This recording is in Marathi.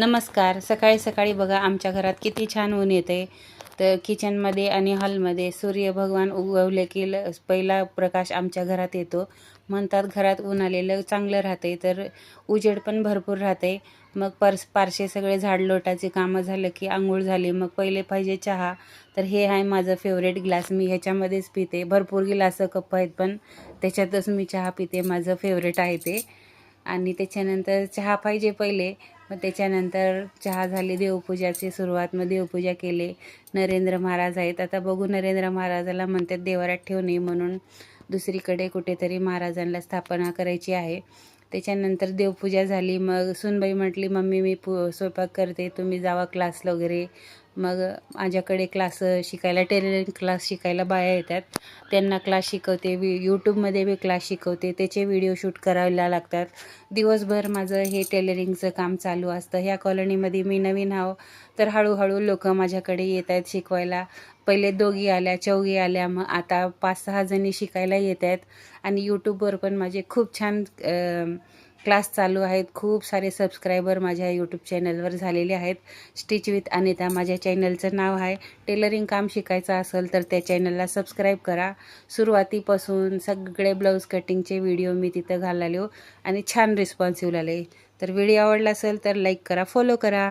नमस्कार. सकाळी सकाळी बघा आमच्या घरात किती छान ऊन येते. तर किचनमध्ये आणि हॉलमध्ये सूर्य भगवान उगवले की पहिला प्रकाश आमच्या घरात येतो. म्हणतात घरात ऊन आलेलं चांगलं राहते, तर उजेड पण भरपूर राहते. मग पारसे सगळे झाडलोटाचे कामं झालं की आंघोळ झाली, मग पहिले पाहिजे चहा. तर हे आहे माझं फेवरेट ग्लास, मी ह्याच्यामध्येच पिते. भरपूर गिलासं कप आहेत, पण त्याच्यातच मी चहा पिते. माझं फेवरेट आहे ते. आणि त्याच्यानंतर चहा पाहिजे पहिले, मग त्याच्यानंतर चहा झाली, देवपूजाची सुरुवात. मग देवपूजा केली. नरेंद्र महाराज आहेत, आता बघू. नरेंद्र महाराजाला म्हणतात देवाऱ्यात ठेवू नये, म्हणून दुसरीकडे कुठेतरी महाराजांना स्थापना करायची आहे. त्याच्यानंतर देवपूजा झाली. मग सुनबाई म्हटली मम्मी मी स्वयंपाक करते, तुम्ही जावा क्लासला वगैरे. मग माझ्याकडे क्लास शिकायला, टेलरिंग क्लास शिकायला बाया येतात, त्यांना क्लास शिकवते. यूट्यूबमध्ये बी क्लास शिकवते, त्याचे व्हिडिओ शूट करायला लागतात. दिवसभर माझं हे टेलरिंगचं काम चालू असतं. ह्या कॉलनीमध्ये मी नवीन आहो, तर हळूहळू लोक माझ्याकडे येत आहेत शिकवायला. पहिले 2 आल्या, 4 आल्या, मग आता 5-6 जणी शिकायला येत आहेत. आणि यूट्यूबवर पण माझे खूप छान क्लास चालू आहेत. खूप सारे सबस्क्रायबर माझ्या यूट्यूब चॅनलवर झालेले आहेत. स्टिच विथ अनिता माझ्या चॅनलचं नाव आहे. टेलरिंग काम शिकायचं असेल तर त्या चॅनलला सबस्क्राईब करा. सुरुवातीपासून सगळे ब्लाऊज कटिंगचे व्हिडिओ मी तिथं घालले आणि छान रिस्पॉन्स येऊ लागले. तर व्हिडिओ आवडला असेल तर लाईक करा, फॉलो करा.